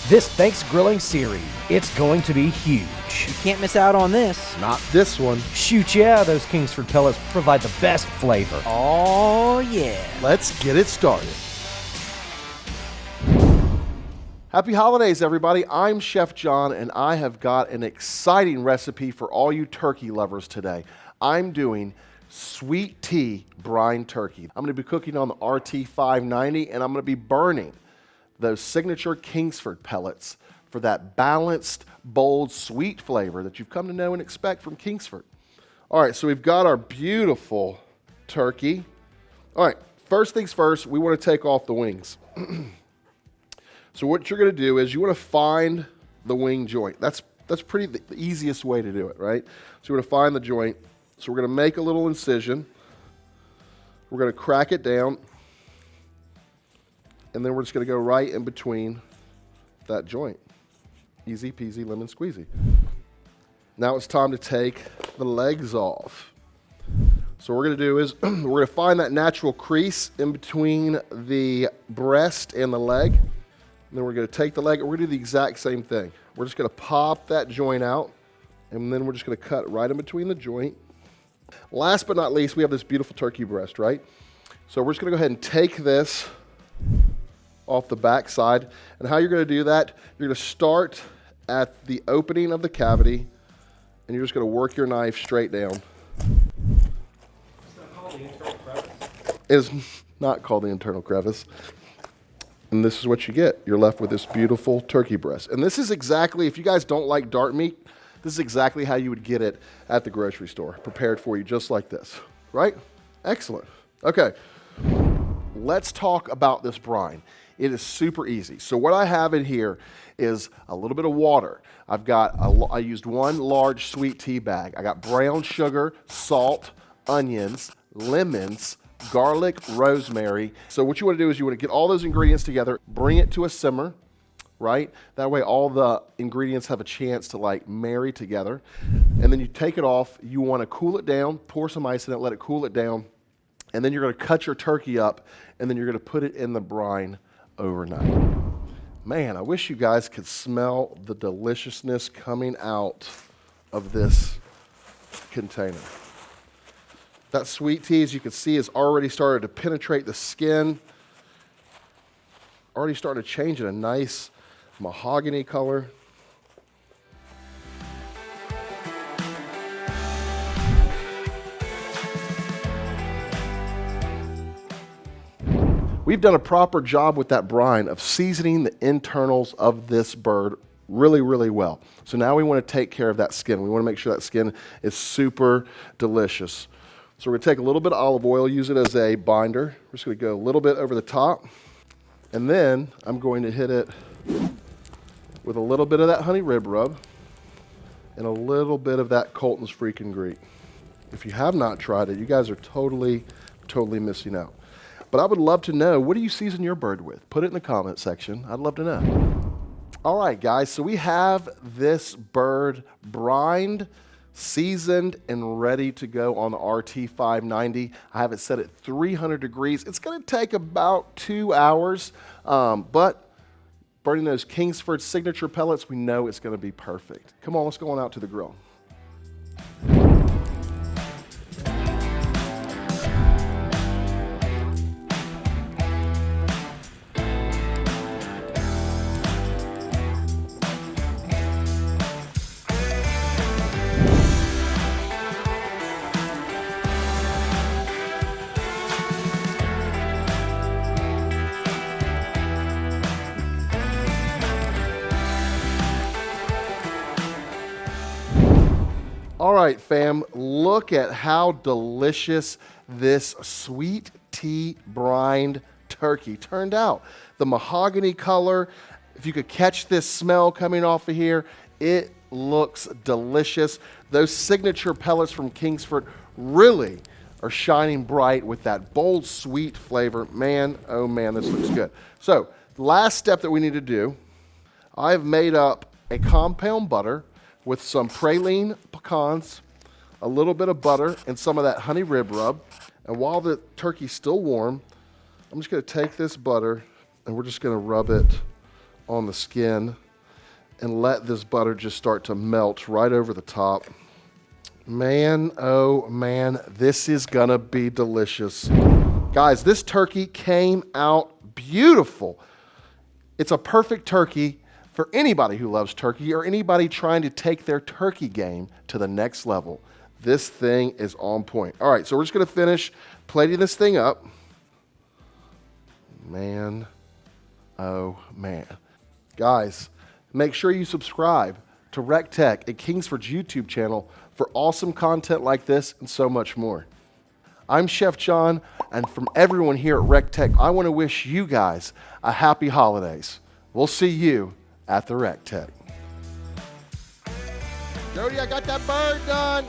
This Thanksgrilling series, it's going to be huge. You can't miss out on this. Not this one. Shoot, yeah, those Kingsford Pellets provide the best flavor. Oh, yeah. Let's get it started. Happy holidays, everybody. I'm Chef John, and I have got an exciting recipe for all you turkey lovers today. I'm doing Sweet Tea Brined Turkey. I'm going to be cooking on the RT590, and I'm going to be burning those signature Kingsford Pellets for that balanced, bold, sweet flavor that you've come to know and expect from Kingsford. All right, so we've got our beautiful turkey. All right, first things first, we want to take off the wings. So what you're going to do is you want to find the wing joint. That's pretty the easiest way to do it, right? So we're going to find the joint. So we're going to make a little incision. We're going to crack it down. And then we're just going to go right in between that joint. Easy peasy lemon squeezy. Now it's time to take the legs off. So what we're going to do is we're going to find that natural crease in between the breast and the leg. And then we're going to take the leg and we're going to do the exact same thing. We're just going to pop that joint out, and then we're just going to cut right in between the joint. Last but not least, we have this beautiful turkey breast, right? So we're just going to go ahead and take this off the back side. And how you're going to do that, you're going to start at the opening of the cavity, and you're just going to work your knife straight down. Is that called the internal crevice? It is not called the internal crevice. And this is what you get. You're left with this beautiful turkey breast. And this is exactly, if you guys don't like dark meat, this is exactly how you would get it at the grocery store, prepared for you just like this, right? Excellent. Okay, let's talk about this brine. It is super easy. So what I have in here is a little bit of water. I used one large sweet tea bag. I got brown sugar, salt, onions, lemons, garlic, rosemary. So what you want to do is you want to get all those ingredients together, bring it to a simmer, right? That way all the ingredients have a chance to like marry together. And then you take it off. You want to cool it down, pour some ice in it, let it cool it down. And then you're going to cut your turkey up, and then you're going to put it in the brine overnight. Man, I wish you guys could smell the deliciousness coming out of this container. That sweet tea, as you can see, has already started to penetrate the skin. Already starting to change in a nice mahogany color. We've done a proper job with that brine of seasoning the internals of this bird really, really well. So now we want to take care of that skin. We want to make sure that skin is super delicious. So we're going to take a little bit of olive oil, use it as a binder. We're just going to go a little bit over the top. And then I'm going to hit it with a little bit of that honey rib rub and a little bit of that Colden's Freakin Greek. If you have not tried it, you guys are totally missing out. But I would love to know, what do you season your bird with? Put it in the comment section. I'd love to know. All right, guys, so we have this bird brined, seasoned, and ready to go on the RT590. I have it set at 300 degrees. It's going to take about 2 hours, but burning those Kingsford signature pellets, we know it's going to be perfect. Come on, let's go on out to the grill. All right, fam, look at how delicious this sweet tea brined turkey turned out. The mahogany color, if you could catch this smell coming off of here, it looks delicious. Those signature pellets from Kingsford really are shining bright with that bold, sweet flavor. Man, oh man, this looks good. So, the last step that we need to do, I've made up a compound butter with some praline pecans, a little bit of butter, and some of that honey rib rub. And while the turkey's still warm, I'm just going to take this butter and we're just going to rub it on the skin and let this butter just start to melt right over the top. Man, oh man, this is gonna be delicious. Guys, this turkey came out beautiful. It's a perfect turkey for anybody who loves turkey or anybody trying to take their turkey game to the next level. This thing is on point. All right, so we're just gonna finish plating this thing up. Man, oh man. Guys, make sure you subscribe to recteq at Kingsford's YouTube channel for awesome content like this and so much more. I'm Chef John, and from everyone here at recteq, I want to wish you guys a happy holidays. We'll see you at the recteq. Jody, I got that bird done.